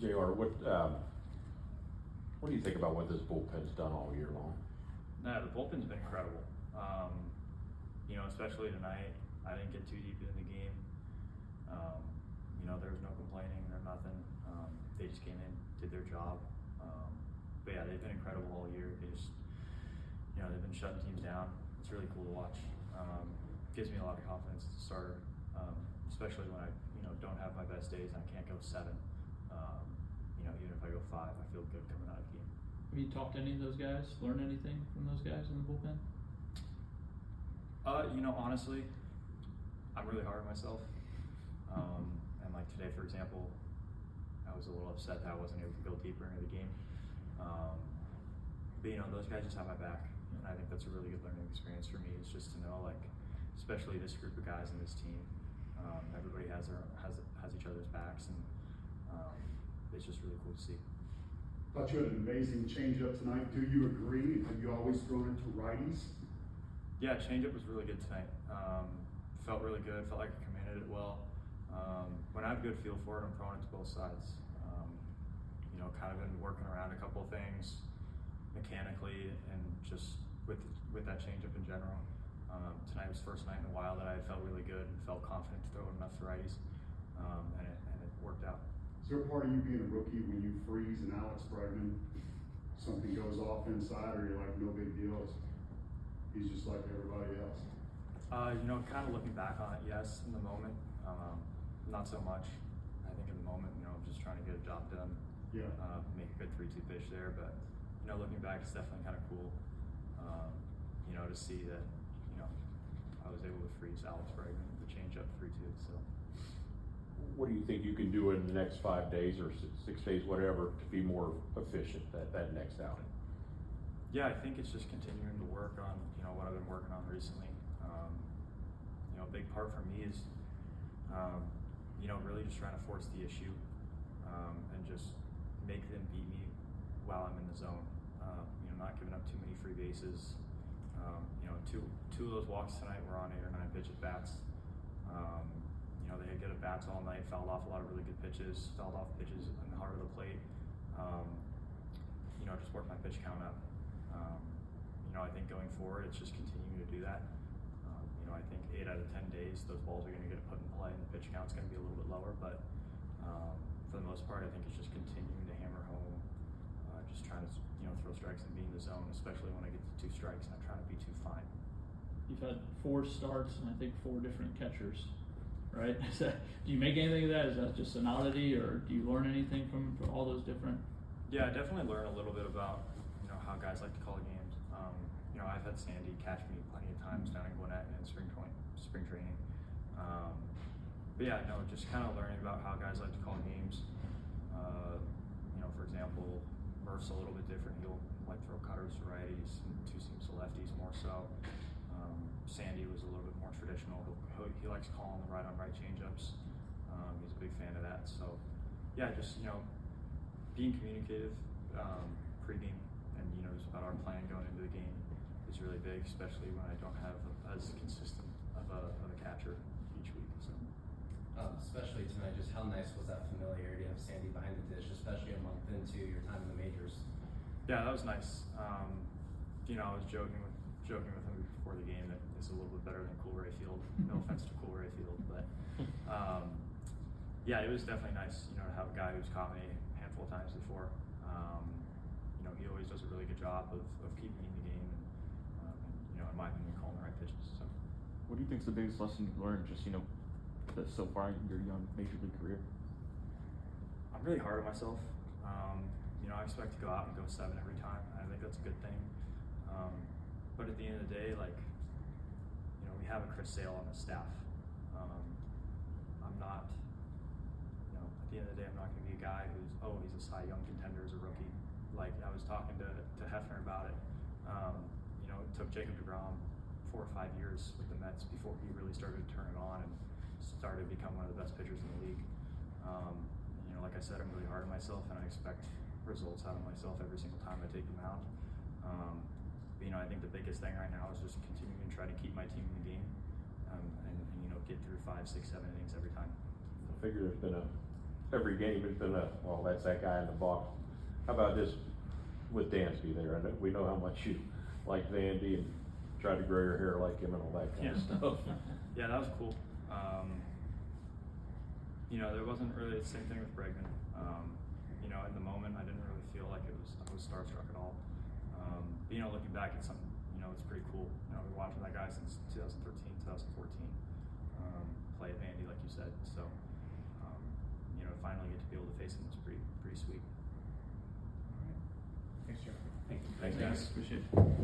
JR, what do you think about what this bullpen's done all year long? No, the bullpen's been incredible. Especially tonight, I didn't get too deep into the game. There was no complaining or nothing. They just came in, did their job. But yeah, they've been incredible all year. They just, they've been shutting teams down. It's really cool to watch. Gives me a lot of confidence as a starter, especially when I, don't have my best days and I can't go 7. Even if I go 5, I feel good coming out of the game. Have you talked to any of those guys? Learned anything from those guys in the bullpen? Honestly, I'm really hard on myself. And like today, for example, I was a little upset that I wasn't able to go deeper into the game. But those guys just have my back, and I think that's a really good learning experience for me. Is just to know, like, especially this group of guys in this team, everybody has each other's backs, and it's just really cool to see. Thought you had an amazing changeup tonight. Do you agree? Have you always thrown it to righties? Yeah, changeup was really good tonight. Felt really good. Felt like I commanded it well. When I have a good feel for it, I'm throwing it to both sides. Kind of been working around a couple of things mechanically and just with that changeup in general. Tonight was the first night in a while that I felt really good and felt confident to throw it enough to righties, and it worked out. Is there a part of you being a rookie when you freeze and Alex Bregman, something goes off inside, or you're like, no big deal, he's just like everybody else? Kind of looking back on it, yes. In the moment, not so much. I think in the moment, I'm just trying to get a job done. Yeah. Make a good 3-2 pitch there, but looking back, it's definitely kind of cool. To see that I was able to freeze Alex Bregman with the changeup 3-2. So. What do you think you can do in the next 5 days or 6 days, whatever, to be more efficient that next outing? Yeah, I think it's just continuing to work on what I've been working on recently. A big part for me is really just trying to force the issue and just make them beat me while I'm in the zone. Not giving up too many free bases. Two of those walks tonight were on 8 or 9 pitch at bats. They had good at bats all night, fouled off a lot of really good pitches, fouled off pitches in the heart of the plate. Just worked my pitch count up. I think going forward, it's just continuing to do that. I think 8 out of 10 days, those balls are going to get put in play and the pitch count's going to be a little bit lower, but for the most part, I think it's just continuing to hammer home, just trying to throw strikes and be in the zone, especially when I get to 2 strikes, not trying to be too fine. You've had 4 starts and I think 4 different catchers, right? Do you make anything of that? Is that just an oddity, or do you learn anything from all those different? Yeah, I definitely learn a little bit about how guys like to call games. I've had Sandy catch me plenty of times down in Gwinnett and spring training. But yeah, just kind of learning about how guys like to call games. For example, Murph's a little bit different. He'll like throw cutters to righties and 2 seams to lefties more so. Sandy was a little bit more traditional. He likes calling the right on right changeups. He's a big fan of that. So yeah, just being communicative pregame and just about our plan going into the game is really big, especially when I don't have as consistent of a catcher each week. So. Especially tonight, just how nice was that familiarity of Sandy behind the dish, especially a month into your time in the majors? Yeah, that was nice. I was joking with him before the game that it's a little bit better than Coolray Field. No offense to Coolray Field, but yeah, it was definitely nice, to have a guy who's caught me a handful of times before. He always does a really good job of keeping me in the game and in my opinion, calling the right pitches. So. What do you think is the biggest lesson you've learned just, so far in your young major league career? I'm really hard on myself. I expect to go out and go 7 every time. I think that's a good thing. But at the end of the day, we have a Chris Sale on the staff. I'm not, at the end of the day, I'm not going to be a guy who's, he's a Cy Young contender as a rookie. Like I was talking to Hefner about it. It took Jacob deGrom 4 or 5 years with the Mets before he really started to turn it on and started to become one of the best pitchers in the league. Like I said, I'm really hard on myself and I expect results out of myself every single time I take them out. I think the biggest thing right now is just continuing to try to keep my team in the game and get through 5, 6, 7 innings every time. I figure there's been a every game has been well, that's that guy in the box. How about this with Dansby there? I know, we know how much you like Vandy and tried to grow your hair like him and all that kind of stuff. Yeah, that was cool. You know, there wasn't really the same thing with Bregman. You know, in the moment, I didn't really feel like I was starstruck at all. But, you know, looking back at something, you know, it's pretty cool. You know, I've been watching that guy since 2013, 2014. Play at Vandy, like you said. So, you know, to finally get to be able to face him was pretty sweet. Thanks, Jeff. Thanks, guys. Appreciate it.